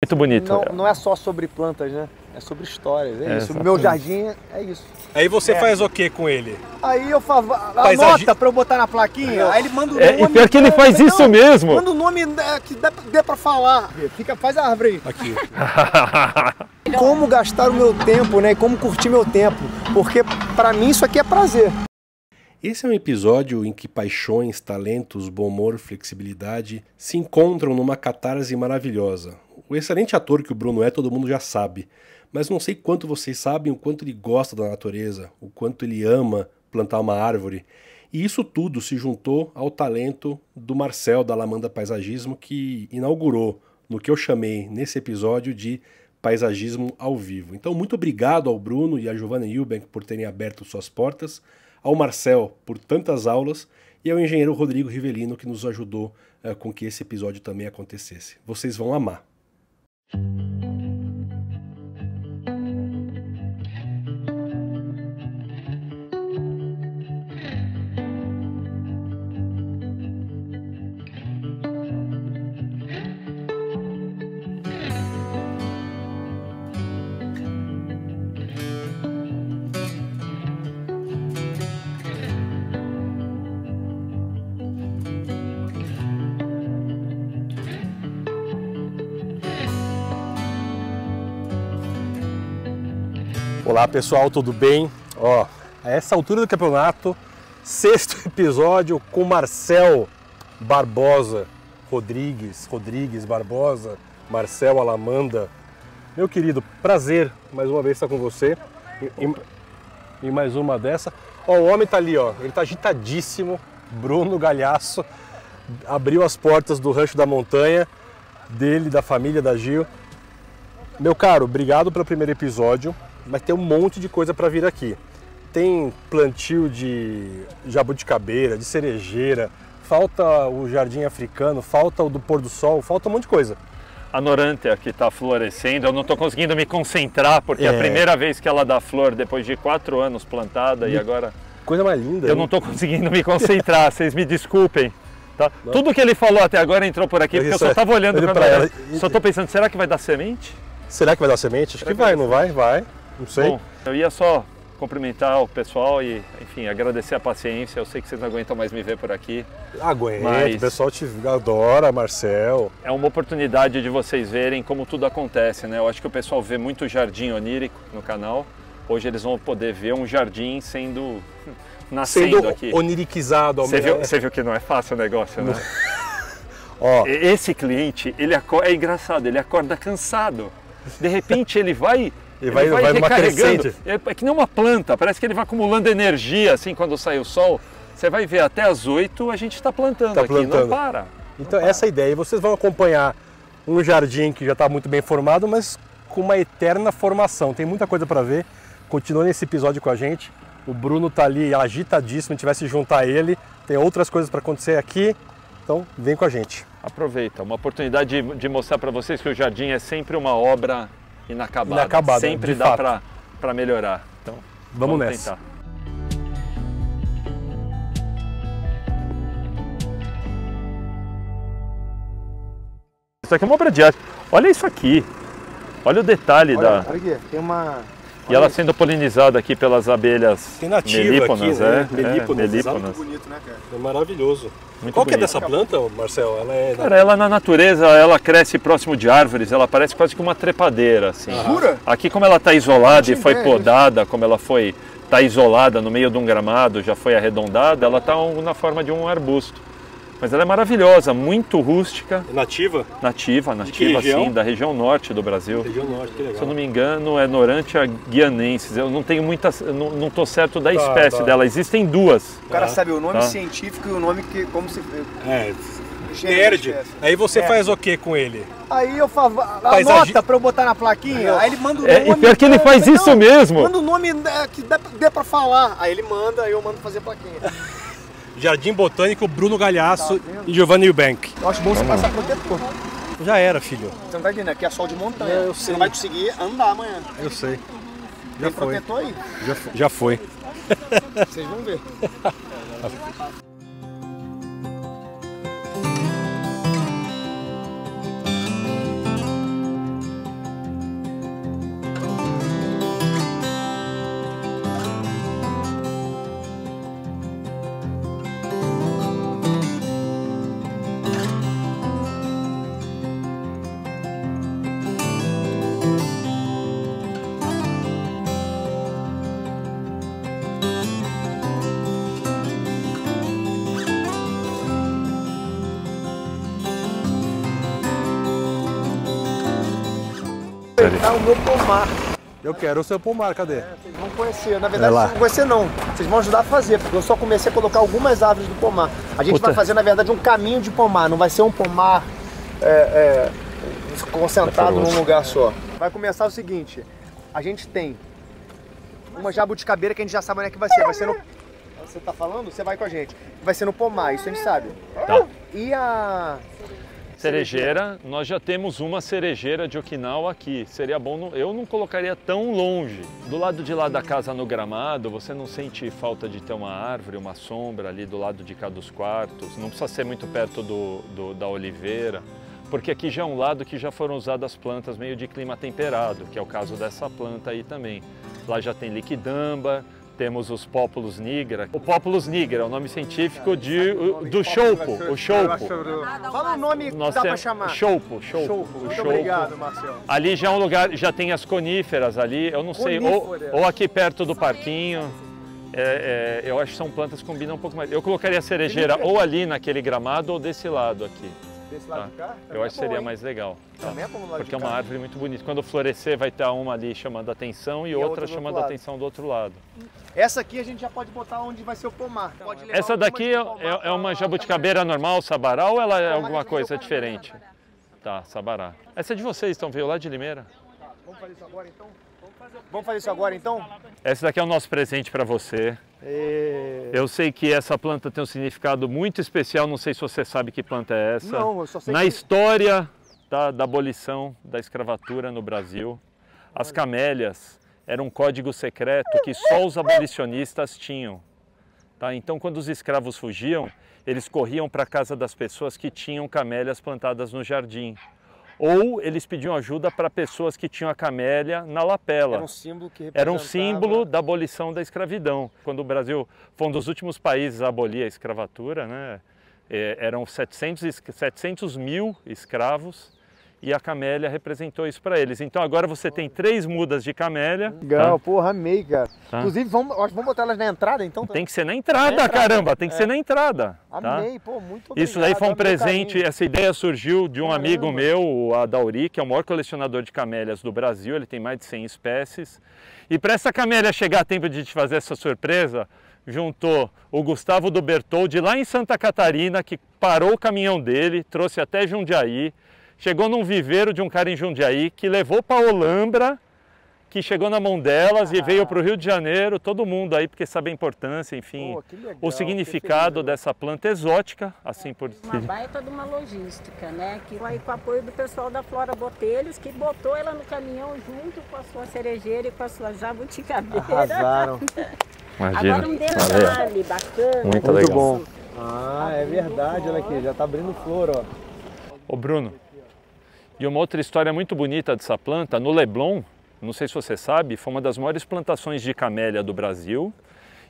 Muito bonito. Não é só sobre plantas, né? É sobre histórias, é isso. O meu jardim é isso. Aí você faz o que com ele? Aí eu falo, anota pra eu botar na plaquinha, aí ele manda o nome. E pior que ele faz isso mesmo. Manda o nome que dê pra falar. Faz a árvore aí. Aqui. Como gastar o meu tempo, né? E como curtir meu tempo. Porque pra mim isso aqui é prazer. Esse é um episódio em que paixões, talentos, bom humor, flexibilidade se encontram numa catarse maravilhosa. O excelente ator que o Bruno é, todo mundo já sabe. Mas não sei quanto vocês sabem o quanto ele gosta da natureza, o quanto ele ama plantar uma árvore. E isso tudo se juntou ao talento do Marcel, da Alamanda Paisagismo, que inaugurou no que eu chamei nesse episódio de paisagismo ao vivo. Então, muito obrigado ao Bruno e à Giovanna Eubank por terem aberto suas portas, ao Marcel por tantas aulas e ao engenheiro Rodrigo Rivelino que nos ajudou com que esse episódio também acontecesse. Vocês vão amar. Olá pessoal, tudo bem? Ó, a essa altura do campeonato, 6º episódio com Marcel Barbosa Rodrigues Barbosa, Marcel Alamanda. Meu querido, prazer mais uma vez estar com você e mais uma dessa. Ó, o homem tá ali, ó, ele tá agitadíssimo, Bruno Galhaço, abriu as portas do Rancho da Montanha, dele, da família, da Gil. Meu caro, obrigado pelo primeiro episódio. Mas tem um monte de coisa para vir aqui. Tem plantio de jabuticabeira, de cerejeira, falta o jardim africano, falta o do pôr do sol, falta um monte de coisa. A Norântea que está florescendo, eu não estou conseguindo me concentrar, porque é a primeira vez que ela dá flor depois de 4 anos plantada e agora... Coisa mais linda. Eu não estou conseguindo me concentrar, vocês me desculpem. Tá? Tudo que ele falou até agora entrou por aqui, porque eu só estava olhando para ela. Só estou pensando, será que vai dar semente? Será que vai dar semente? Acho que vai, não vai? Vai. Não sei. Bom, eu ia só cumprimentar o pessoal e, enfim, agradecer a paciência. Eu sei que vocês não aguentam mais me ver por aqui. Aguenta, mas o pessoal te adora, Marcel. É uma oportunidade de vocês verem como tudo acontece, né? Eu acho que o pessoal vê muito jardim onírico no canal. Hoje eles vão poder ver um jardim nascendo aqui. Oniriquizado. Você viu que não é fácil o negócio, né? Ó. Esse cliente, é engraçado, ele acorda cansado. De repente ele vai... Ele vai numa crescente. É que nem uma planta, parece que ele vai acumulando energia, assim, quando sai o sol. Você vai ver, até às 8 a gente está plantando aqui, não para. Então essa é a ideia. E vocês vão acompanhar um jardim que já está muito bem formado, mas com uma eterna formação. Tem muita coisa para ver. Continua nesse episódio com a gente. O Bruno está ali agitadíssimo, a gente vai se juntar a ele. Tem outras coisas para acontecer aqui, então vem com a gente. Aproveita, uma oportunidade de mostrar para vocês que o jardim é sempre uma obra inacabada. Sempre dá para melhorar. Então, vamos nessa. Tentar. Isso aqui é uma obra de arte. Olha isso aqui. Olha o detalhe Olha aqui, tem uma... E ela sendo polinizada aqui pelas abelhas melíponas, aqui, né? Melíponas. Muito bonito, né, cara? É maravilhoso. Muito Qual bonito. que é dessa planta, Marcel? Cara, ela na natureza, ela cresce próximo de árvores, ela parece quase que uma trepadeira, assim. Jura? Aqui, como ela está isolada e foi podada, como ela está isolada no meio de um gramado, já foi arredondada, ela está na forma de um arbusto. Mas ela é maravilhosa, muito rústica. Nativa? Nativa, sim, da região norte do Brasil. Região norte, que legal. Se eu não me engano, é Norântea guianensis. Eu não tenho não estou certo da espécie dela. Existem duas. O cara sabe o nome científico e o nome que como se... Nerd. Aí você faz o que com ele? Aí eu falo, anota pra eu botar na plaquinha, aí ele manda o nome. E pior que ele faz isso mesmo. Manda o nome que dê pra falar. Aí ele manda, aí eu mando fazer a plaquinha. Jardim Botânico Bruno Galhaço e Giovanna Eubank. Eu acho bom você passar protetor. Já era, filho. Você não tá entendendo, aqui é sol de montanha. Eu você sei. não vai conseguir andar amanhã. Eu sei. Tem protetor aí. Já foi. Vocês vão ver. aproveitar o meu pomar. Eu quero o seu pomar, cadê? Vocês vão conhecer, na verdade vocês não vão conhecer não. Vocês vão ajudar a fazer, porque eu só comecei a colocar algumas árvores do pomar. A gente vai fazer, na verdade, um caminho de pomar, não vai ser um pomar concentrado num lugar só. Vai começar o seguinte, a gente tem uma jabuticabeira que a gente já sabe onde é que vai ser. Vai ser no... Você tá falando? Você vai com a gente. Vai ser no pomar, isso a gente sabe. Tá. E a... Cerejeira, nós já temos uma cerejeira de Okinawa aqui. Seria bom, eu não colocaria tão longe. Do lado de lá da casa no gramado, você não sente falta de ter uma árvore, uma sombra ali do lado de cá dos quartos. Não precisa ser muito perto da oliveira, porque aqui já é um lado que já foram usadas plantas meio de clima temperado, que é o caso dessa planta aí também. Lá já tem liquidamba, temos os Populus nigra. O Populus nigra é o nome científico do choupo, o choupo. Fala o nome que dá pra chamar. Choupo. Muito obrigado, Marcelo. Ali já é um lugar, já tem as coníferas ali, eu não sei, ou aqui perto do parquinho. Eu acho que são plantas que combinam um pouco mais. Eu colocaria a cerejeira ou ali naquele gramado ou desse lado aqui. Desse lado de cá? Eu acho que seria mais legal. Também é bom do lado porque de é uma cá. árvore muito bonita. Quando florescer vai ter uma ali chamando a atenção e outra chamando a atenção do outro lado. Essa aqui a gente já pode botar onde vai ser o pomar. Pode levar Essa daqui é uma jabuticabeira normal, sabará, ou ela é alguma coisa diferente? Tá, sabará. Essa é de vocês, então veio lá de Limeira? Vamos fazer isso agora então? Vamos fazer isso agora então? Esse daqui é o nosso presente para você. Eu sei que essa planta tem um significado muito especial, não sei se você sabe que planta é essa. Não, eu só sei Na história da abolição da escravatura no Brasil, as camélias eram um código secreto que só os abolicionistas tinham. Tá? Então, quando os escravos fugiam, eles corriam para a casa das pessoas que tinham camélias plantadas no jardim. Ou eles pediam ajuda para pessoas que tinham a camélia na lapela. Era um símbolo que representava... Era um símbolo da abolição da escravidão. Quando o Brasil foi um dos últimos países a abolir a escravatura, né? Eram 700 mil escravos e a camélia representou isso para eles. Então agora você tem 3 mudas de camélia. Legal, tá? porra, amei, cara. Tá. Inclusive, vamos botar elas na entrada então? Tem que ser na entrada, caramba, tem que ser na entrada. Tá? Amei, pô, muito obrigado. Isso daí foi um amei o presente, carinho. essa ideia surgiu de um amigo meu, o Adauri, que é o maior colecionador de camélias do Brasil, ele tem mais de 100 espécies. E para essa camélia chegar a tempo de te fazer essa surpresa, juntou o Gustavo do Bertoldi lá em Santa Catarina, que parou o caminhão dele, trouxe até Jundiaí, chegou num viveiro de um cara em Jundiaí, que levou para Olambra, que chegou na mão delas e veio para o Rio de Janeiro, todo mundo aí, porque sabe a importância, enfim, Pô, que legal, o significado dessa planta exótica, assim por... Uma baita de uma logística, né? Que vai com o apoio do pessoal da Flora Botelhos, que botou ela no caminhão junto com a sua cerejeira e com a sua jabuticabeira. Arrasaram. Imagina. Agora um detalhe bacana. Muito Muito legal. bom. Ah, é verdade, olha aqui, já tá abrindo flor, ó. Ô Bruno, e uma outra história muito bonita dessa planta, no Leblon, não sei se você sabe, foi uma das maiores plantações de camélia do Brasil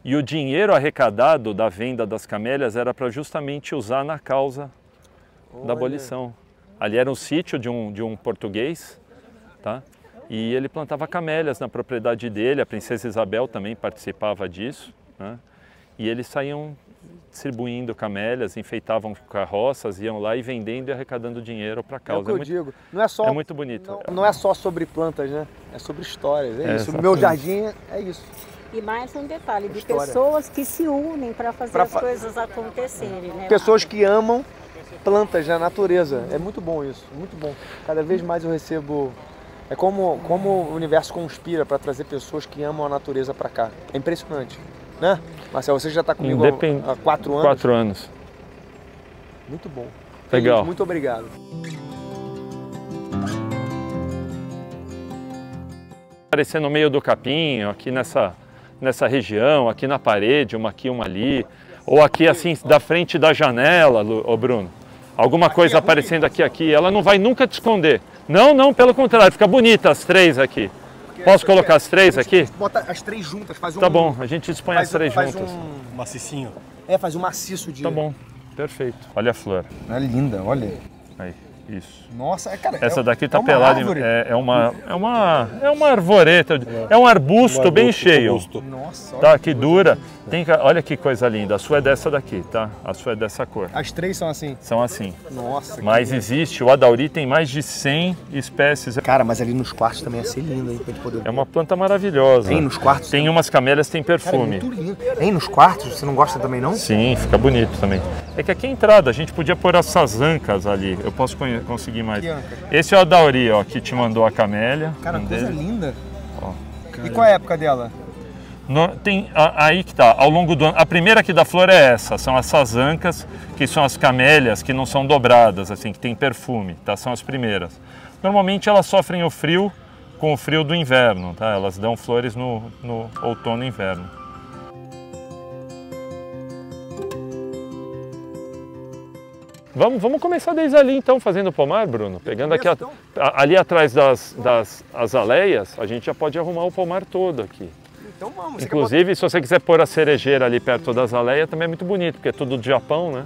e o dinheiro arrecadado da venda das camélias era para justamente usar na causa da abolição. Ali era um sítio de um português, tá? E ele plantava camélias na propriedade dele, a princesa Isabel também participava disso, né? E eles saíam distribuindo camélias, enfeitavam carroças, iam lá e vendendo e arrecadando dinheiro para a causa. É o que eu digo. Não é só, é muito bonito. Não é só sobre plantas, né? É sobre histórias. É isso. O exatamente. meu jardim é isso. E mais um detalhe, de História. pessoas que se unem para fazer as coisas acontecerem, né? Pessoas que amam plantas, na natureza. É muito bom isso, muito bom. Cada vez mais eu recebo... É como o universo conspira para trazer pessoas que amam a natureza para cá. É impressionante, né? Marcelo, você já está comigo há 4 anos? 4 anos. Muito bom. Legal. Muito obrigado. Aparecer no meio do capim, aqui nessa região, aqui na parede, uma aqui, uma ali, ou aqui assim, da frente da janela, ô Bruno. Alguma coisa aparecendo aqui, ela não vai nunca te esconder. Não, pelo contrário, fica bonita as 3 aqui. Posso colocar as 3 aqui? Bota as 3 juntas, faz um... Tá bom, a gente dispõe as 3 faz juntas. Macicinho. Faz um maciço de... Tá bom, perfeito. Olha a flor. É linda, olha. Aí. Isso. Nossa, cara, Essa daqui tá uma pelada. árvore. É uma arvoreta. É um arbusto bem cheio. Nossa, olha Tá, que dura. Olha que coisa linda. A sua é dessa daqui, tá? A sua é dessa cor. As 3 são assim. São assim. Nossa. Mas existe, o Adauri tem mais de 100 espécies. Cara, mas ali nos quartos também ia ser lindo, hein? Pra gente poder... É uma planta maravilhosa. Hein, nos quartos? Tem umas camélias que tem Cara, é perfume. muito lindo. Hein, nos quartos? Você não gosta também, não? Sim, fica bonito também. É que aqui é a entrada, a gente podia pôr essas ancas ali. Eu posso conseguir mais. Que anca? Esse é o Adauri, ó, que te mandou a camélia. Cara, coisa dele. linda. Ó. E qual é a época dela? Tem aí que tá, ao longo do ano. A primeira aqui da flor é essa, são essas ancas, que são as camélias que não são dobradas, assim, que tem perfume, tá? São as primeiras. Normalmente elas sofrem o frio com o frio do inverno, tá? Elas dão flores no outono e inverno. Vamos começar desde ali então, fazendo o pomar, Bruno. Pegando aqui ali atrás das azaleias, a gente já pode arrumar o pomar todo aqui. Então vamos. Inclusive, se você quiser pôr a cerejeira ali perto da azaleia, também é muito bonito, porque é tudo do Japão, né?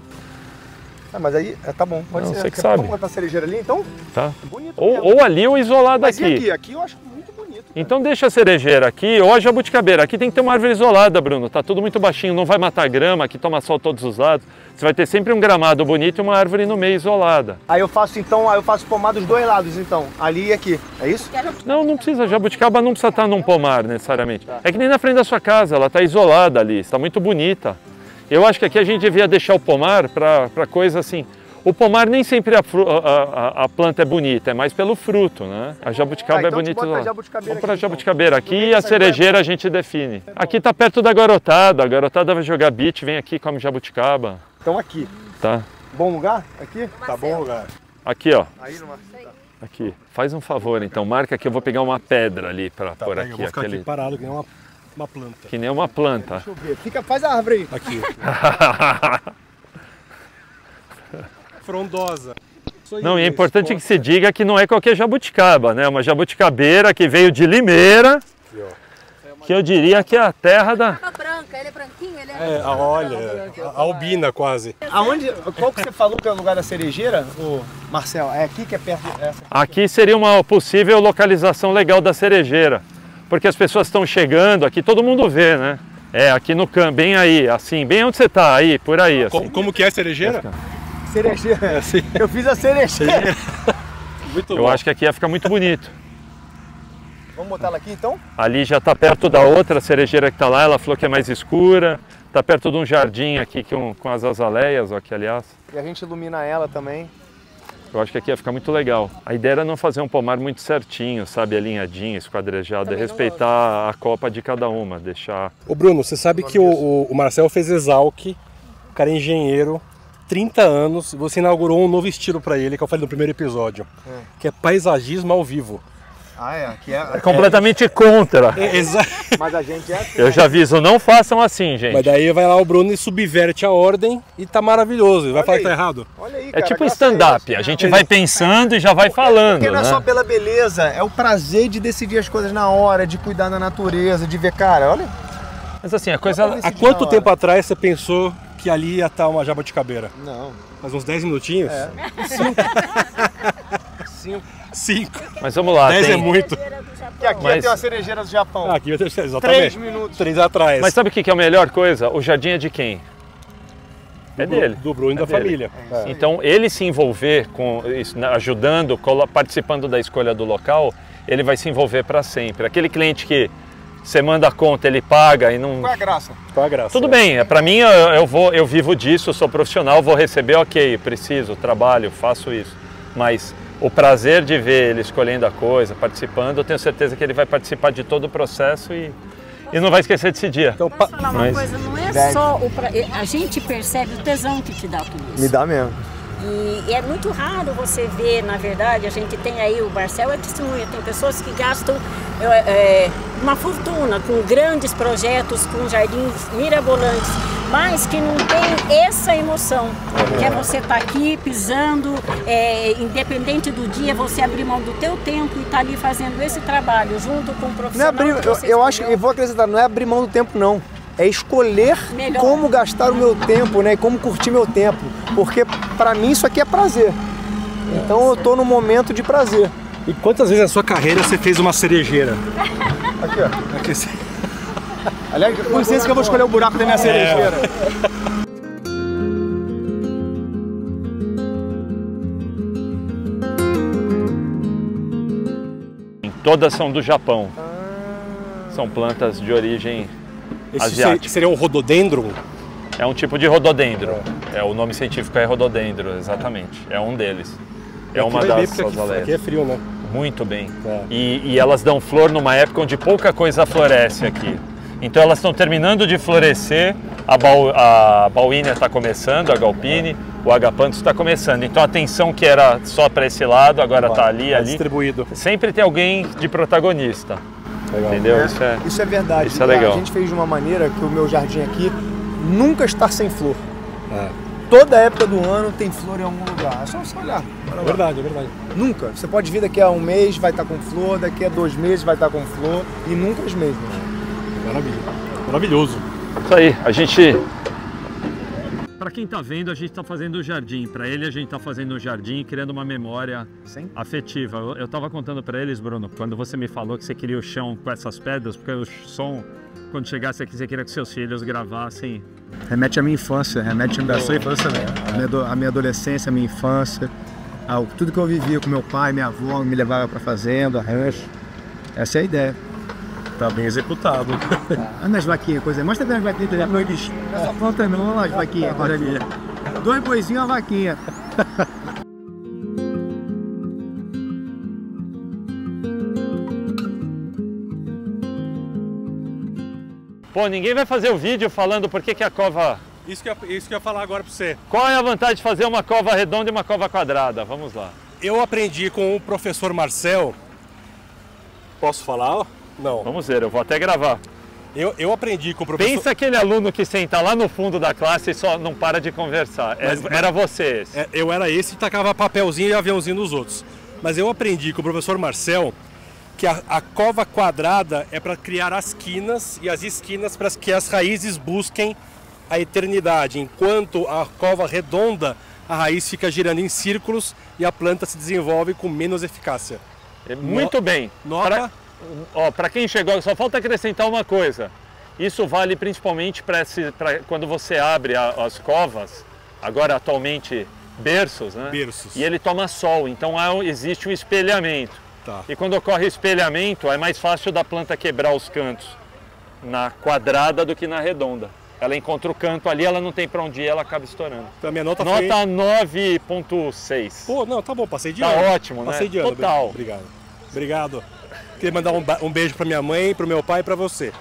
Ah, mas aí, tá bom. Pode Não, ser. você que sabe. Vamos botar a cerejeira ali, então? Tá. Bonito. Ou ali ou isolado mas aqui. E aqui? Aqui eu acho muito bonito. Cara. Então deixa a cerejeira aqui ou a jabuticabeira. Aqui tem que ter uma árvore isolada, Bruno. Tá tudo muito baixinho, não vai matar grama, aqui toma sol todos os lados. Você vai ter sempre um gramado bonito e uma árvore no meio isolada. Aí eu faço pomar dos dois lados, então. Ali e aqui. É isso? Não precisa. Jabuticaba não precisa estar num pomar necessariamente. É que nem na frente da sua casa, ela está isolada ali, está muito bonita. Eu acho que aqui a gente devia deixar o pomar para coisa assim. O pomar nem sempre a planta é bonita, é mais pelo fruto, né? A jabuticaba então é bonita. Vamos para a jabuticabeira aqui e a cerejeira a gente define. Aqui está perto da garotada. A garotada vai jogar beach, vem aqui, come jabuticaba. Então aqui. Tá. Bom lugar? Aqui? Tá bom lugar. Aqui, ó. Aí numa... Aqui. Faz um favor, então. Marca que eu vou pegar uma pedra ali para pôr aqui. Eu vou ficar aqui parado que nem uma planta. Que nem uma planta. Deixa eu ver. Faz a árvore aí. Aqui. Frondosa. Não, e é importante que se diga que não é qualquer jabuticaba, né? É uma jabuticabeira que veio de Limeira, que eu diria que é a terra da... branca, ele é branquinho, ele é... olha, a albina quase. Qual que você falou que é o lugar da cerejeira, Marcel? É aqui que é perto dessa? Aqui seria uma possível localização legal da cerejeira, porque as pessoas estão chegando aqui, todo mundo vê, né? É, aqui no campo, bem aí, assim, bem onde você está, aí, por aí. Assim. Como que é a cerejeira? Cerejeira. Assim. Eu fiz a cerejeira. Muito Eu acho que aqui ia ficar muito bonito. Vamos botar ela aqui então? Ali já está perto da outra cerejeira que está lá, ela falou que é mais escura. Está perto de um jardim aqui com as azaleias, ó, aqui aliás. E a gente ilumina ela também. Eu acho que aqui ia ficar muito legal. A ideia era não fazer um pomar muito certinho, sabe, alinhadinho, esquadrejado, é respeitar a copa de cada uma, deixar... Ô Bruno, você sabe que o Marcel fez Exalc, o cara é engenheiro, 30 anos, e você inaugurou um novo estilo para ele, que eu falei no primeiro episódio, que é paisagismo ao vivo. Ah, é? Que é completamente contra. Mas a gente é assim. Eu já aviso, não façam assim, gente. Mas daí vai lá o Bruno e subverte a ordem e tá maravilhoso. Ele vai falar que tá errado? Olha aí, É cara, tipo stand-up, a gente vai pensando e já vai falando, Porque não é né? só pela beleza, é o prazer de decidir as coisas na hora, de cuidar da natureza, de ver, cara, olha. Mas assim, a coisa... Há quanto tempo atrás você pensou que ali ia estar uma jabuticabeira? Não. Faz uns 10 minutinhos? É. 5. Mas vamos lá, 10 tem... é muito. E aqui Mas- tem uma cerejeira do Japão. Aqui vai ter exatamente 3 minutos. 3 atrás. Mas sabe o que é a melhor coisa? O jardim é de quem? É dele. Do Bruno e da dele. família. Então, ele se envolver com isso, né, ajudando, participando da escolha do local, ele vai se envolver para sempre. Aquele cliente que você manda a conta, ele paga e não... Qual é a graça? Qual a graça? Tudo bem, para mim eu vivo disso, eu sou profissional, vou receber, ok, preciso, trabalho, faço isso. Mas o prazer de ver ele escolhendo a coisa, participando, eu tenho certeza que ele vai participar de todo o processo e não vai esquecer desse dia. Então, Posso falar uma Mas- coisa? Não é só a gente percebe o tesão que te dá tudo isso. Me dá mesmo. E é muito raro você ver, na verdade, a gente tem aí, o Marcel é testemunha, tem pessoas que gastam uma fortuna com grandes projetos, com jardins mirabolantes, mas que não tem essa emoção, que é você estar aqui pisando, independente do dia, você abrir mão do teu tempo e estar ali fazendo esse trabalho junto com o Não é profissional. abrir, que você eu acho, escolheu. e vou acrescentar, não é abrir mão do tempo não. É escolher Melhor. como gastar o meu tempo, né? E como curtir meu tempo. Porque pra mim isso aqui é prazer. Então eu tô num momento de prazer. E quantas vezes na sua carreira você fez uma cerejeira? Aqui, ó. Aqui. Aliás, com licença que eu vou escolher o buraco da minha cerejeira. Todas são do Japão. São plantas de origem Esse asiática. seria um rododendron? É um tipo de rododendro. O nome científico é rododendro, exatamente. É um deles. É uma das azaleias. Aqui é frio, né? Muito bem. É. E elas dão flor numa época onde pouca coisa floresce aqui. Então elas estão terminando de florescer, a bauínia está começando, a galpine, o agapanthus está começando. Então a atenção que era só para esse lado, agora está ali, ali. Distribuído. Sempre tem alguém de protagonista. Legal. Entendeu? Isso é verdade. Isso é legal. A gente fez de uma maneira que o meu jardim aqui nunca está sem flor. É. Toda época do ano tem flor em algum lugar. É só você olhar. É verdade, é verdade. Nunca. Você pode vir daqui a um mês, vai estar com flor, daqui a 2 meses vai estar com flor e nunca as mesmas. Maravilha. Maravilhoso. Isso aí, a gente... Para quem está vendo, a gente está fazendo o jardim. Para ele, a gente está fazendo o jardim, criando uma memória afetiva. Eu estava contando para eles, Bruno, quando você me falou que você queria o chão com essas pedras, porque o som, quando chegasse aqui, você queria que seus filhos gravassem. Remete à minha infância, remete à minha infância, a minha adolescência, a minha infância, tudo que eu vivia com meu pai, minha avó, me levava para fazenda, rancho. Essa é a ideia. Tá bem executado. Olha as vaquinhas, coisa. Mostra bem as vaquinhas, não eles. Essa planta não, olha as vaquinhas, coisa ali. 2 boizinhos, uma vaquinha. Pô, ninguém vai fazer o vídeo falando por que a cova... Isso que eu ia falar agora para você. Qual é a vantagem de fazer uma cova redonda e uma cova quadrada? Vamos lá. Eu aprendi com o professor Marcel. Posso falar? Não. Vamos ver, eu vou até gravar. Eu aprendi com o professor... Pensa aquele aluno que senta lá no fundo da classe e só não para de conversar. Era você esse. Eu era esse e tacava papelzinho e aviãozinho nos outros. Mas eu aprendi com o professor Marcel que a cova quadrada é para criar as quinas e as esquinas para que as raízes busquem a eternidade, enquanto a cova redonda, a raiz fica girando em círculos e a planta se desenvolve com menos eficácia. Muito bem. Nota? Para quem chegou, só falta acrescentar uma coisa. Isso vale principalmente para quando você abre as covas, agora atualmente berços, né? Berços. E ele toma sol, então existe um espelhamento. Tá. E quando ocorre espelhamento, é mais fácil da planta quebrar os cantos na quadrada do que na redonda. Ela encontra o canto ali, ela não tem para onde ir, ela acaba estourando. Então a minha nota foi... Nota 9.6. Pô, não, tá bom, passei de ano. Tá ótimo, passei né? de ano. Total. Obrigado. Obrigado. Queria mandar um beijo para minha mãe, para o meu pai e para você.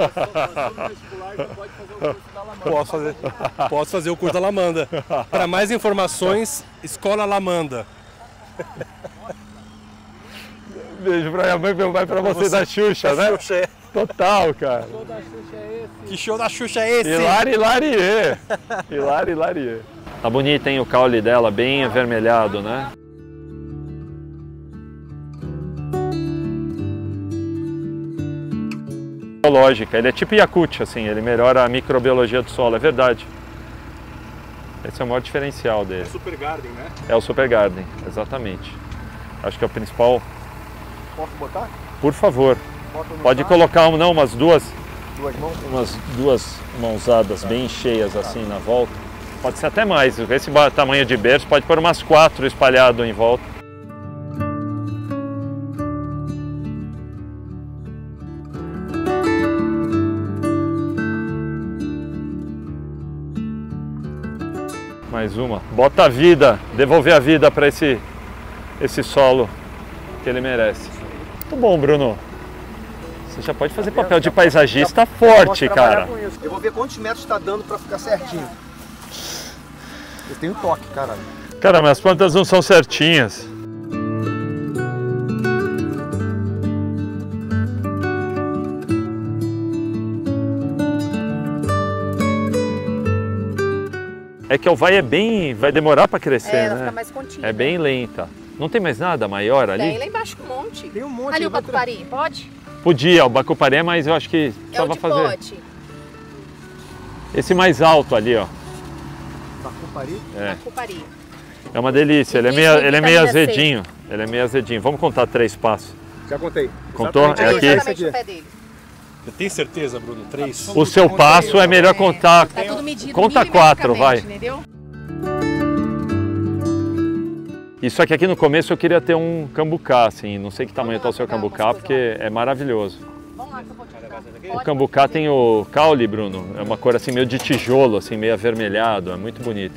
Posso fazer o curso da Lamanda. Para mais informações, Escola Lamanda. Beijo pra minha mãe e meu pai, pra você da Xuxa, né? Xuxa, é. Total, cara. Que show da Xuxa é esse? Que show da Xuxa é esse? Hilari, hilarie. Hilari, hilarie. Tá bonita, hein, o caule dela, bem avermelhado, né? Biológica, ele é tipo Yakult, assim, ele melhora a microbiologia do solo, é verdade. Esse é o maior diferencial dele. É o Super Garden, né? É o Super Garden, exatamente. Acho que é o principal. Posso botar? Por favor. Pode colocar umas duas mãos? Umas 2 mãozadas bem cheias assim na volta. Pode ser até mais. Esse tamanho de berço pode pôr umas 4 espalhado em volta. Mais uma. Bota a vida, devolver a vida para esse solo que ele merece. Muito bom, Bruno. Você já pode fazer papel de paisagista forte, cara. Eu vou ver quantos metros está dando para ficar certinho. Eu tenho toque, caralho. Cara, mas as plantas não são certinhas. É que a alvaia vai demorar para crescer, ela né? fica mais contínua. É bem lenta. Não tem mais nada maior ali? Tem lá embaixo um monte. Tem um monte. Ali o bacupari, pode? Podia, o bacupari, mas eu acho que precisava fazer. Pote. Esse mais alto ali, ó. Bacupari? É. Bacupari. É uma delícia, ele é meio vitamina C. azedinho. Ele é meio azedinho. Vamos contar 3 passos. Já contei. Contou? Exatamente É aqui? Exatamente o pé dele. Você tem certeza, Bruno? 3? O seu passo é melhor contar. Tá tudo medido. Conta 4, vai. Entendeu? Isso aqui no começo eu queria ter um cambucá, assim. Não sei que tamanho está o seu cambucá, porque é maravilhoso. Vamos lá que eu vou te levar. O cambucá tem o caule, Bruno. É uma cor assim meio de tijolo, assim, meio avermelhado. É muito bonito.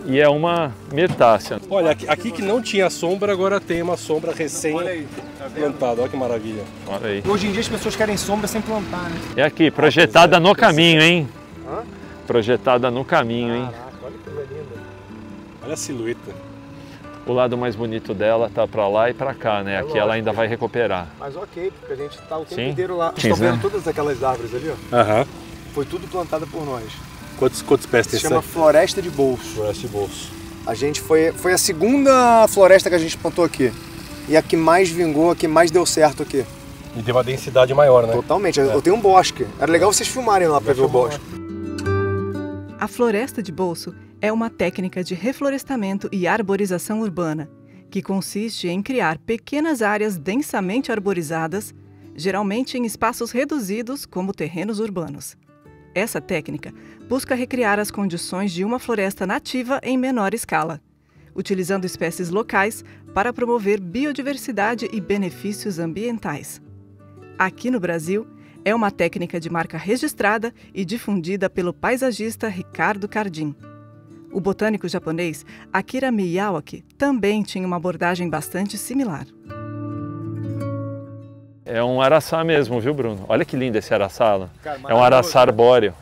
E é uma mirtácea. Olha, aqui que não tinha sombra, agora tem uma sombra recém-plantada. Olha que maravilha. Olha aí. Hoje em dia as pessoas querem sombra sem plantar, né? É aqui, projetada no caminho, hein? Projetada no caminho, hein? Caraca, olha que coisa linda. Olha a silhueta. O lado mais bonito dela tá pra lá e pra cá, né? Aqui ela ainda vai recuperar. Mas ok, porque a gente tá o tempo Sim. inteiro lá. Vocês Sim, estão vendo né? todas aquelas árvores ali, ó? Aham. Foi tudo plantada por nós. Quantos pés Se tem chama essa? Floresta de Bolso. Floresta de bolso. A gente foi a segunda floresta que a gente plantou aqui. E a que mais vingou, a que mais deu certo aqui. E tem uma densidade maior, né? Totalmente. Eu tenho um bosque. Era legal vocês filmarem lá pra ver o bosque. A floresta de bolso é uma técnica de reflorestamento e arborização urbana, que consiste em criar pequenas áreas densamente arborizadas, geralmente em espaços reduzidos, como terrenos urbanos. Essa técnica busca recriar as condições de uma floresta nativa em menor escala, utilizando espécies locais para promover biodiversidade e benefícios ambientais. Aqui no Brasil, é uma técnica de marca registrada e difundida pelo paisagista Ricardo Cardim. O botânico japonês Akira Miyawaki também tinha uma abordagem bastante similar. É um araçá mesmo, viu, Bruno? Olha que lindo esse araçá. Cara, É um araçá arbóreo.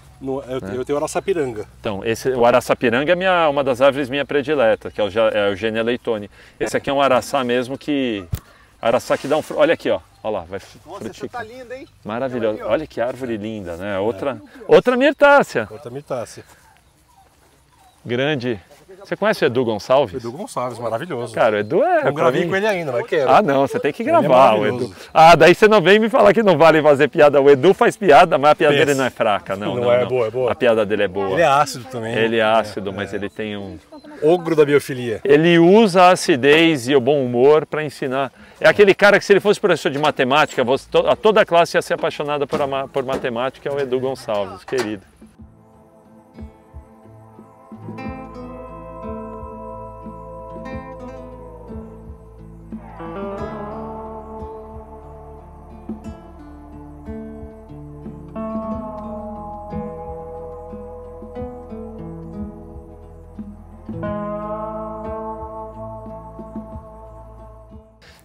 Eu tenho araçapiranga. Então, o araçapiranga é uma das árvores minha predileta, que é o Eugênia leitone. Esse aqui é um araçá mesmo que... Araçá que dá um fruto. Olha aqui, ó. Olha lá, vai frutificar. Tá linda, hein? Maravilhoso. Olha que árvore linda, né? Outra mirtácea. Outra mirtácea. Grande. Você conhece o Edu Gonçalves? Edu Gonçalves, maravilhoso. Cara, o Edu é... Não gravei mim- com ele ainda, mas quero. Ah, não, você tem que é gravar o maravilhoso. Edu. Ah, daí você não vem me falar que não vale fazer piada. O Edu faz piada, mas a piada Pensa. dele não é fraca. Não, Não não, é não. boa, é boa. A piada dele é boa. Ele é ácido também. Ele é ácido, mas ele tem um... Ogro da biofilia. Ele usa a acidez e o bom humor para ensinar. É aquele cara que, se ele fosse professor de matemática, toda a classe ia ser apaixonada por matemática, é o Edu Gonçalves, querido.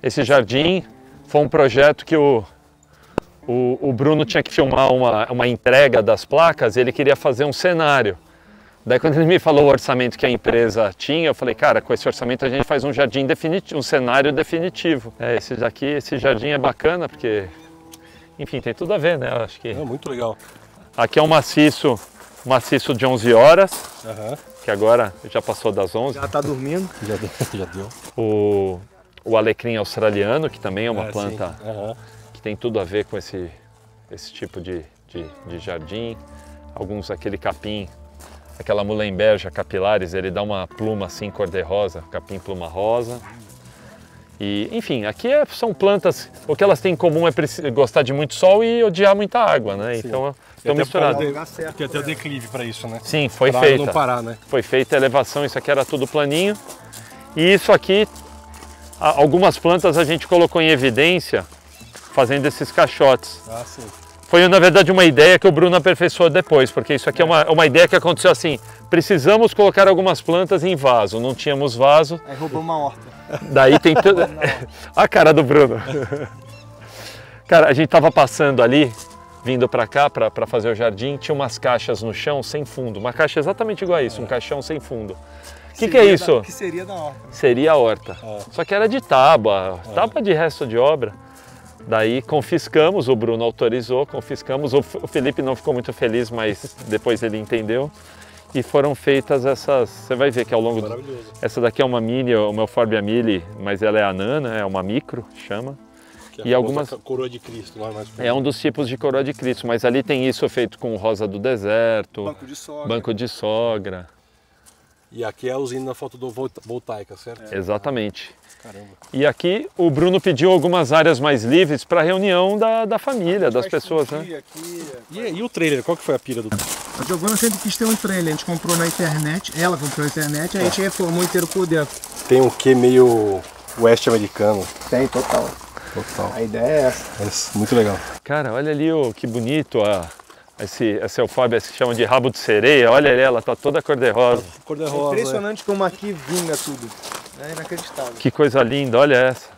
Esse jardim foi um projeto que o Bruno tinha que filmar uma entrega das placas e ele queria fazer um cenário. Daí quando ele me falou o orçamento que a empresa tinha, eu falei, cara, com esse orçamento a gente faz um jardim definitivo, um cenário definitivo. Esse jardim é bacana porque, enfim, tem tudo a ver, né? Eu acho que... É muito legal. Aqui é um maciço de 11 horas, que agora já passou das 11. Já tá dormindo. Já deu. O alecrim australiano, que também é uma planta Sim. Aham. que tem tudo a ver com esse tipo de jardim. Aquele capim, aquela mulemberja capilares, ele dá uma pluma assim cor-de-rosa, capim pluma rosa. E, enfim, aqui são plantas, o que elas têm em comum é gostar de muito sol e odiar muita água, né? Sim. Então estão misturadas. Tem até o declive para isso, né? Sim, foi Pra feita. não parar, né? Foi feita a elevação, isso aqui era tudo planinho. E isso aqui, algumas plantas a gente colocou em evidência fazendo esses caixotes. Ah, sim. Foi, na verdade, uma ideia que o Bruno aperfeiçoou depois, porque isso aqui é uma ideia que aconteceu assim, precisamos colocar algumas plantas em vaso, não tínhamos vaso. Aí roubou uma horta. Daí tem tudo... A cara do Bruno. Cara, a gente tava passando ali, vindo para cá para fazer o jardim, tinha umas caixas no chão sem fundo, uma caixa exatamente igual a isso, um caixão sem fundo. O que é isso? Que seria da horta. Seria a horta. Só que era de tábua de resto de obra. Daí confiscamos, o Bruno autorizou, confiscamos. O Felipe não ficou muito feliz, mas depois ele entendeu. E foram feitas essas, você vai ver que ao longo... Essa daqui é uma mini, uma Euphorbia mili, mas ela é anã, né? É uma micro, chama. Que e algumas... Coroa de Cristo. Lá mais É um dos tipos de coroa de Cristo, mas ali tem isso feito com rosa do deserto, Banco de sogra. banco de sogra. E aqui é a usina fotovoltaica, certo? Exatamente. Caramba. E aqui o Bruno pediu algumas áreas mais livres para reunião da família, das pessoas, né? E o trailer, qual que foi a pira do... A Giovana sempre quis ter um trailer, a gente comprou na internet, ela comprou na internet, a gente reformou inteiro por dentro. Tem um quê meio oeste americano. Tem, total. Total. A ideia é essa. Muito legal. Cara, olha ali que bonito essa eufórbia que chama de rabo de sereia. Olha ela, tá toda cor-de-rosa. Cor-de-rosa. Impressionante como aqui vinga tudo. É inacreditável. Que coisa linda, olha essa.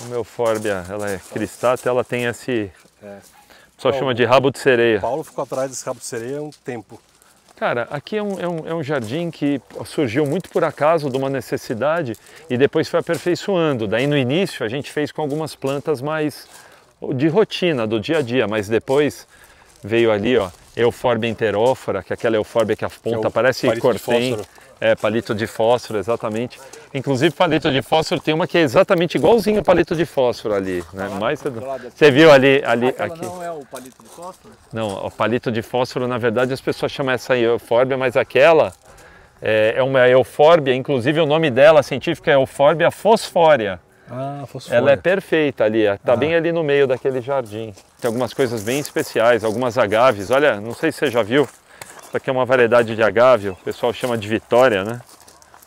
Uma eufórbia, ela é cristata, ela tem esse... O pessoal chama de rabo de sereia. Paulo ficou atrás desse rabo de sereia há um tempo. Cara, aqui é um jardim que surgiu muito por acaso de uma necessidade e depois foi aperfeiçoando. Daí no início a gente fez com algumas plantas mais de rotina, do dia a dia, mas depois veio ali, ó, Euphorbia enterófora, que é aquela eufórbia que a ponta parece cortem. Palito de fósforo, exatamente. Inclusive palito de fósforo tem uma que é exatamente igualzinho ao palito de fósforo ali, né? Mas você viu ali aqui. Não é o palito de fósforo? Não, o palito de fósforo, na verdade, as pessoas chamam essa eufórbia, mas aquela é uma eufórbia, inclusive o nome dela científico é Euphorbia fosforia. Ah, fosforia. Ela é perfeita ali, tá bem ali no meio daquele jardim. Tem algumas coisas bem especiais, algumas agaves. Olha, não sei se você já viu, isso aqui é uma variedade de agave, o pessoal chama de Vitória, né?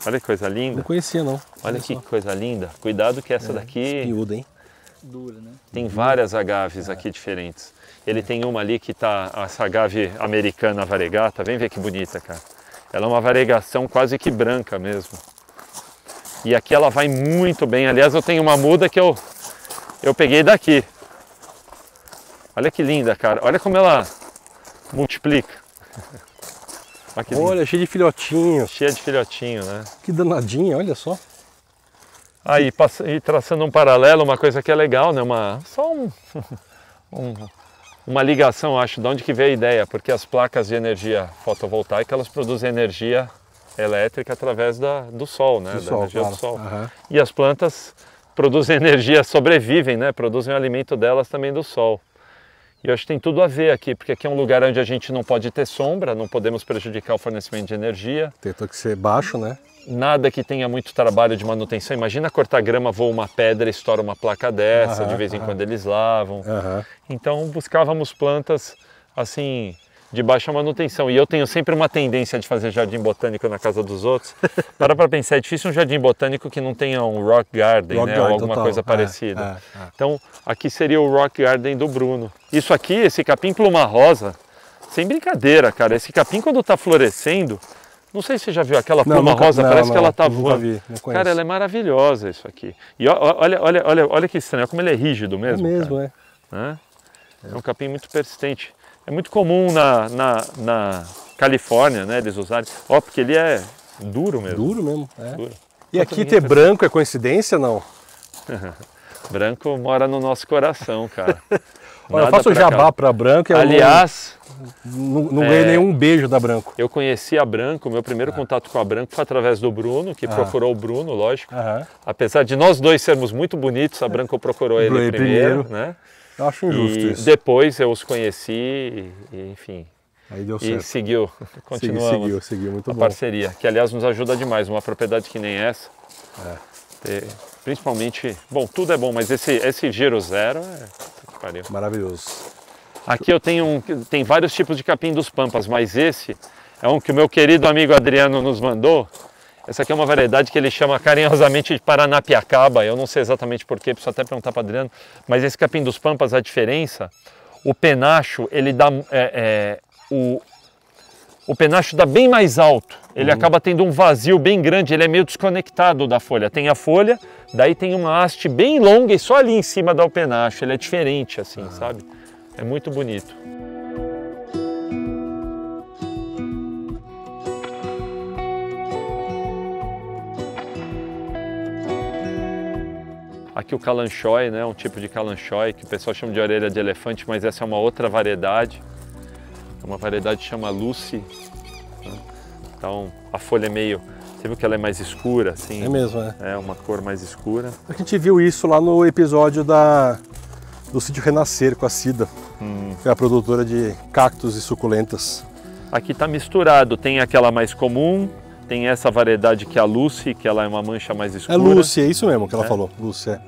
Olha que coisa linda. Não conhecia, não. Olha que coisa linda. Cuidado que essa daqui... Espinhuda, hein? Dura, né? Tem várias agaves aqui diferentes. Ele tem uma ali que tá, essa agave americana variegata, vem ver que bonita, cara. Ela é uma variegação quase que branca mesmo. E aqui ela vai muito bem. Aliás, eu tenho uma muda que eu peguei daqui. Olha que linda, cara. Olha como ela multiplica. Olha, cheia de filhotinhos. Cheia de filhotinho, né? Que danadinha, olha só. Aí, e traçando um paralelo, uma coisa que é legal, né? Uma ligação, acho, de onde que veio a ideia, porque as placas de energia fotovoltaica, elas produzem energia elétrica através do sol, né? Da energia do sol. Uhum. E as plantas produzem energia, sobrevivem, né? Produzem o alimento delas também do sol. E eu acho que tem tudo a ver aqui, porque aqui é um lugar onde a gente não pode ter sombra, não podemos prejudicar o fornecimento de energia. Tem que ser baixo, né? Nada que tenha muito trabalho de manutenção. Imagina cortar grama, voa uma pedra e estoura uma placa dessa, de vez em quando eles lavam. Então buscávamos plantas assim de baixa manutenção. E eu tenho sempre uma tendência de fazer jardim botânico na casa dos outros. Para pensar, é difícil um jardim botânico que não tenha um rock garden, né? Ou alguma coisa parecida. Então aqui seria o rock garden do Bruno. Isso aqui, esse capim pluma rosa, sem brincadeira, cara. Esse capim quando está florescendo, não sei se você já viu aquela pluma rosa, parece que ela está voando. Cara, ela é maravilhosa isso aqui. E olha que estranho, olha como ele é rígido mesmo. É mesmo, cara. É um capim muito persistente. É muito comum na Califórnia, né, eles usarem. Ó, porque ele é duro mesmo. Duro mesmo, é. Duro. E aqui ter branco é coincidência, não? Branco mora no nosso coração, cara. Olha, eu faço jabá para branco. Aliás, não ganhei nenhum beijo da Branco. Eu conheci a Branco, meu primeiro contato com a Branco foi através do Bruno, que procurou o Bruno, lógico. Apesar de nós dois sermos muito bonitos, a Branco procurou ele primeiro, né? Eu acho injusto isso. Depois eu os conheci e enfim. Aí deu certo. E seguiu, continuamos seguiu, muito a bom. parceria, que aliás nos ajuda demais, uma propriedade que nem essa. Principalmente, bom, tudo é bom, mas esse giro zero pariu. Maravilhoso. Aqui eu tem vários tipos de capim dos pampas, mas esse é um que o meu querido amigo Adriano nos mandou. Essa aqui é uma variedade que ele chama carinhosamente de Paranapiacaba. Eu não sei exatamente porquê, preciso até perguntar para o Adriano. Mas esse capim dos pampas, a diferença, o penacho, ele dá... O penacho dá bem mais alto. Ele acaba tendo um vazio bem grande, ele é meio desconectado da folha. Tem a folha, daí tem uma haste bem longa e só ali em cima dá o penacho. Ele é diferente assim, sabe? É muito bonito. Aqui o calanchói, né, um tipo de calanchói que o pessoal chama de orelha de elefante, mas essa é uma outra variedade. É uma variedade que chama Lucy. Então a folha é meio... Você viu que ela é mais escura, assim? É mesmo, né? É uma cor mais escura. A gente viu isso lá no episódio do Sítio Renascer com a Cida, que é a produtora de cactos e suculentas. Aqui está misturado, tem aquela mais comum, tem essa variedade que é a Lucy, que ela é uma mancha mais escura. É Lucy, é isso mesmo que ela falou, Lucy, é.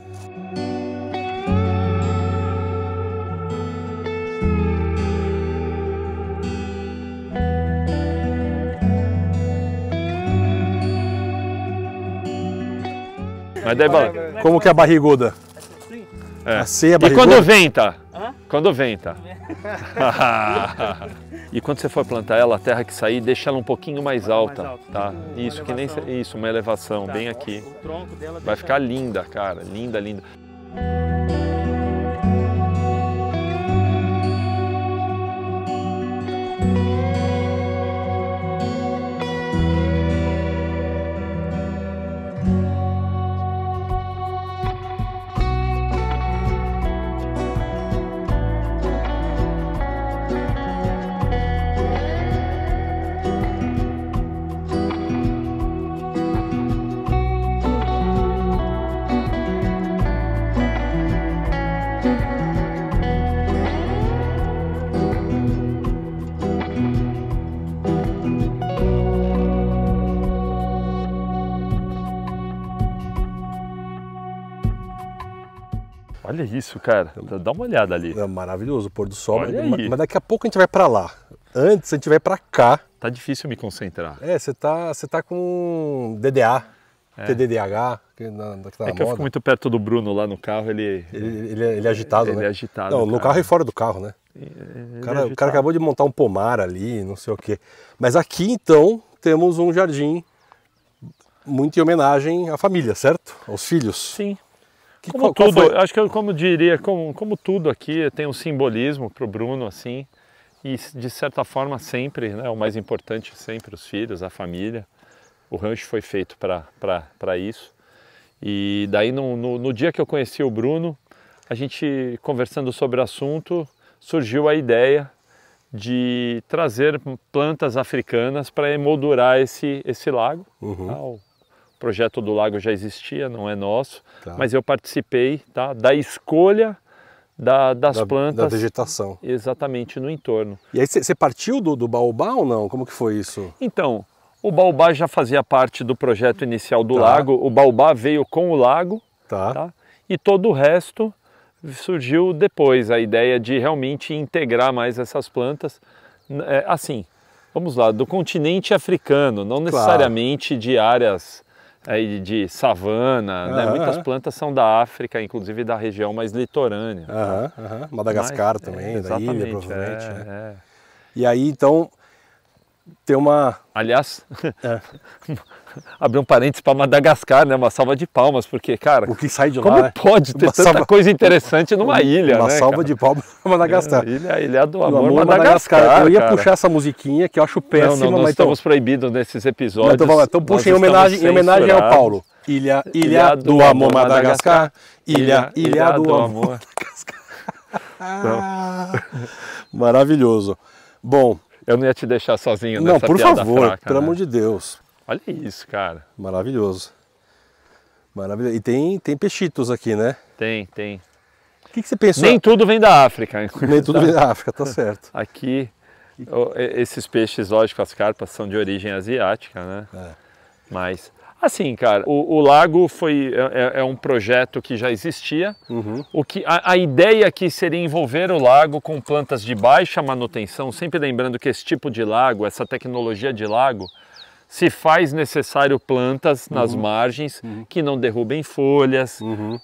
Mas daí, Como que é a barriguda? é. A C é a E barriguda? quando venta? Quando venta. E quando você for plantar ela, a terra que sair, deixa ela um pouquinho mais alta, tá? Isso, que nem isso, uma elevação, bem aqui. Vai ficar linda, cara, linda, linda. Olha isso, cara. Dá uma olhada ali. É maravilhoso o pôr do sol, Olha mas, aí. mas daqui a pouco a gente vai pra lá. Antes a gente vai pra cá. Tá difícil me concentrar. É, você tá com DDA, TDDH, que tá na É que eu moda. fico muito perto do Bruno lá no carro, ele Ele é agitado, ele né? é agitado. Não, no cara. carro e fora do carro, né? Ele O é cara agitado. acabou de montar um pomar ali, não sei o quê. Mas aqui, então, temos um jardim muito em homenagem à família, certo? Aos filhos. Sim. Qual Como tudo, foi? acho que eu como diria, como tudo aqui tem um simbolismo para o Bruno, assim, e de certa forma sempre, né, o mais importante sempre, os filhos, a família. O rancho foi feito para isso. E daí no dia que eu conheci o Bruno, a gente conversando sobre o assunto, surgiu a ideia de trazer plantas africanas para emoldurar esse lago. Uhum. Tá? O projeto do lago já existia, não é nosso, Tá. mas eu participei, tá, da escolha das plantas Da vegetação. exatamente no entorno. E aí você partiu do baobá ou não? Como que foi isso? Então, o baobá já fazia parte do projeto inicial do Tá. lago, o baobá veio com o lago, Tá. tá? E todo o resto surgiu depois, a ideia de realmente integrar mais essas plantas, assim, vamos lá, do continente africano, não necessariamente de áreas aí de savana, né? Muitas plantas são da África, inclusive da região mais litorânea. Aham. Madagascar Mas, também, da exatamente, ilha, provavelmente. né? é. E aí, então, tem uma... Aliás, abrir um parênteses para Madagascar, né? Uma salva de palmas, porque, cara, O que sai de lá, como né? pode ter Uma tanta salva- coisa interessante numa ilha, Uma né, salva cara? de palmas para Madagascar. Ilha do Do amor, Madagascar, Eu ia cara. puxar essa musiquinha que eu acho péssima, Não, nós mas estamos proibidos nesses episódios. então puxa em Nós homenagem, estamos em homenagem ao censurados. Paulo. Ilha do amor Madagascar. Ilha do amor. Maravilhoso. Bom, Eu não ia te deixar sozinho não, nessa por piada favor, fraca, pelo né? amor de Deus. Olha isso, cara. Maravilhoso. Maravilhoso. E tem peixitos aqui, né? Tem. O que você pensou? Nem tudo vem da África. Nem tudo vem da África, tá certo. Aqui, esses peixes, lógico, as carpas são de origem asiática, né? Mas, assim, cara, o lago é um projeto que já existia. Uhum. A ideia aqui seria envolver o lago com plantas de baixa manutenção, sempre lembrando que esse tipo de lago, essa tecnologia de lago, se faz necessário plantas nas margens que não derrubem folhas,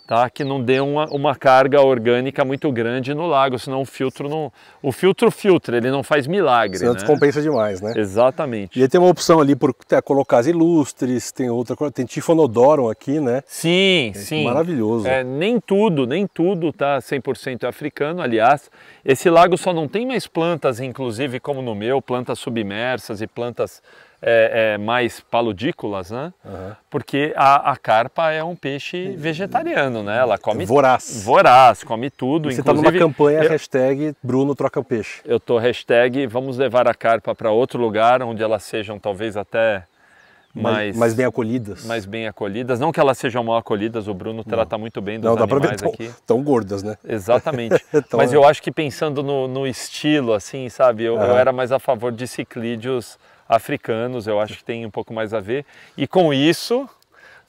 tá? Que não dê uma carga orgânica muito grande no lago, senão o filtro filtra, ele não faz milagre, Senão né? descompensa demais, né? Exatamente. E aí tem uma opção ali por colocar as ilustres, tem outra coisa, tem Tiphonodon aqui, né? Sim. Maravilhoso. Nem tudo tá 100% africano. Aliás, esse lago só não tem mais plantas, inclusive como no meu, plantas submersas e plantas mais paludícolas, né? Porque a carpa é um peixe vegetariano, né? Ela come Voraz. come tudo. Você está numa Inclusive, campanha hashtag Bruno troca o peixe. eu tô hashtag vamos levar a carpa para outro lugar onde elas sejam talvez até mais bem acolhidas. Mais bem acolhidas. Não que elas sejam mal acolhidas, o Bruno trata muito bem dos animais aqui. Tão gordas, né? Exatamente. Então, mas eu acho que pensando no estilo, assim, sabe? Eu era mais a favor de ciclídeos africanos, eu acho que tem um pouco mais a ver. E com isso,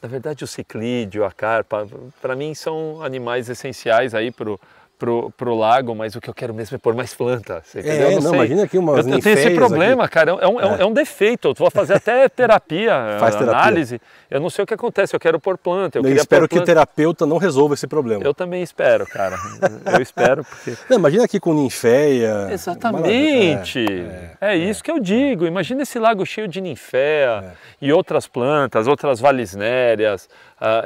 na verdade, o ciclídeo, a carpa, para mim são animais essenciais aí pro lago, mas o que eu quero mesmo é pôr mais planta. Você entendeu? Não, imagina aqui umas eu tenho esse problema, aqui. Cara, é um defeito. Eu vou fazer até terapia, análise. Eu não sei o que acontece, eu quero pôr planta. Eu espero que o terapeuta não resolva esse problema. Eu também espero, cara. Eu espero, porque... Não, imagina aqui com ninféia. Exatamente. É isso que eu digo. Imagina esse lago cheio de ninféia e outras plantas, outras valisnérias.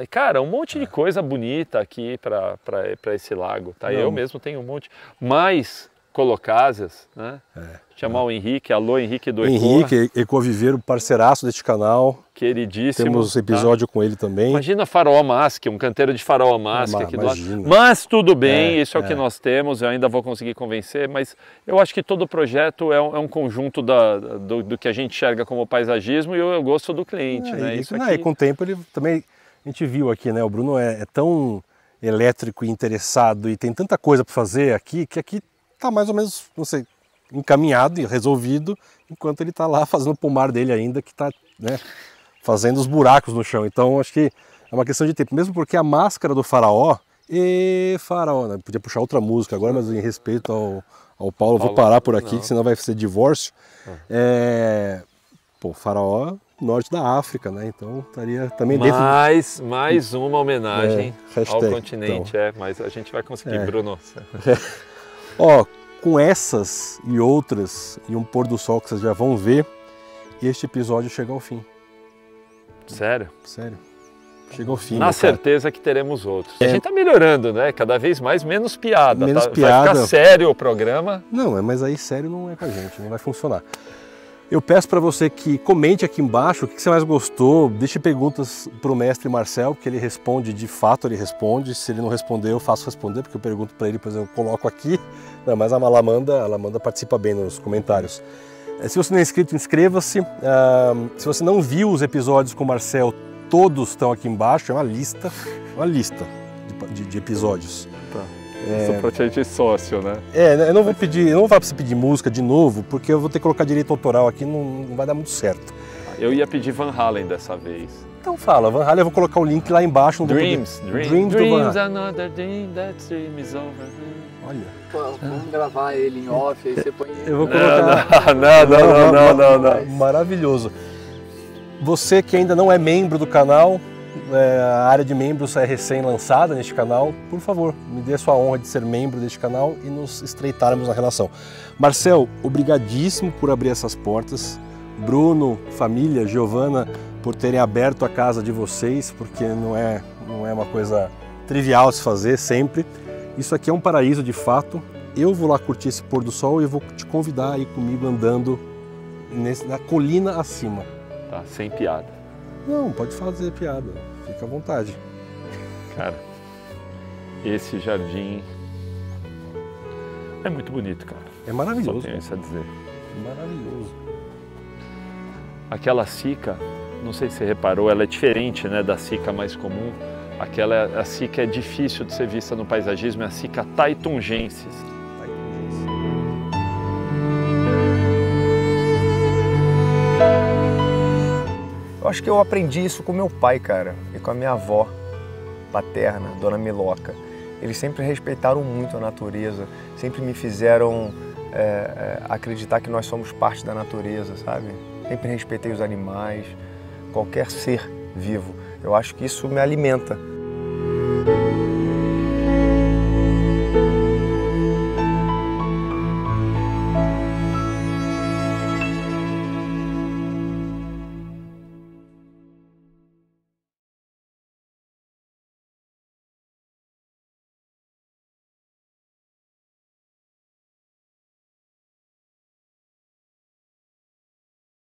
Cara, um monte de coisa bonita aqui para esse lago. Tá? Eu mesmo tenho um monte. Mais colocásias, né? Chamar o Henrique, alô Henrique do Eco. Henrique, Ecoviveiro, parceiraço deste canal. Queridíssimo. Temos episódio com ele também. Imagina Faraó Mask, um canteiro de Faraó Mask aqui do lado. Mas tudo bem, isso é o que nós temos, eu ainda vou conseguir convencer, mas eu acho que todo projeto é um conjunto do que a gente enxerga como paisagismo e o gosto do cliente, né? Isso aqui... E com o tempo ele também, a gente viu aqui, né? O Bruno é tão elétrico e interessado e tem tanta coisa para fazer aqui, que aqui está mais ou menos, não sei, encaminhado e resolvido, enquanto ele está lá fazendo o pomar dele ainda, que está, né, fazendo os buracos no chão. Então acho que é uma questão de tempo, mesmo porque a máscara do Faraó, né? Podia puxar outra música agora, mas em respeito ao Paulo, vou parar por aqui, que senão vai ser divórcio. Faraó, norte da África, né? Então estaria também dentro... Mais uma homenagem ao continente, então. Mas a gente vai conseguir, Bruno. Com essas e outras, e um pôr do sol que vocês já vão ver, este episódio chega ao fim. Sério? Sério. Chega ao fim. Na certeza que teremos outros. A gente está melhorando, né? Cada vez menos piada. Menos piada. Vai ficar sério o programa. Não, mas aí sério não é com a gente, não vai funcionar. Eu peço para você que comente aqui embaixo o que você mais gostou, deixe perguntas para o mestre Marcel, porque ele responde, de fato ele responde. Se ele não responder, eu faço responder, porque eu pergunto para ele, depois eu coloco aqui. Não, mas a Lamanda participa bem nos comentários. Se você não é inscrito, inscreva-se. Se você não viu os episódios com o Marcel, todos estão aqui embaixo, é uma lista de episódios. Tá. Sou praticamente sócio, né? Eu não vou falar para você pedir música de novo, porque eu vou ter que colocar direito autoral aqui, não vai dar muito certo. Eu ia pedir Van Halen dessa vez. Então fala, Van Halen, eu vou colocar o link lá embaixo. Dreams do Van Halen. Another dream, that dream is over. Olha. Vamos gravar ele em off, aí você põe... Eu vou colocar... Não. Maravilhoso. Você que ainda não é membro do canal, a área de membros é recém-lançada neste canal, por favor, me dê a sua honra de ser membro deste canal e nos estreitarmos na relação. Marcel, obrigadíssimo por abrir essas portas. Bruno, família, Giovana, por terem aberto a casa de vocês, porque não é uma coisa trivial se fazer sempre. Isso aqui é um paraíso de fato. Eu vou lá curtir esse pôr do sol e eu vou te convidar a ir comigo andando na colina acima. Tá, sem piada. Não, pode fazer piada, fica à vontade. Cara, esse jardim é muito bonito, cara. É maravilhoso. Só tenho isso a dizer. É maravilhoso. Aquela sica, não sei se você reparou, ela é diferente, né, da sica mais comum. A sica é difícil de ser vista no paisagismo, é a sica taitungensis. Eu acho que eu aprendi isso com meu pai, cara, e com a minha avó paterna, Dona Miloca. Eles sempre respeitaram muito a natureza, sempre me fizeram acreditar que nós somos parte da natureza, sabe? Sempre respeitei os animais, qualquer ser vivo. Eu acho que isso me alimenta.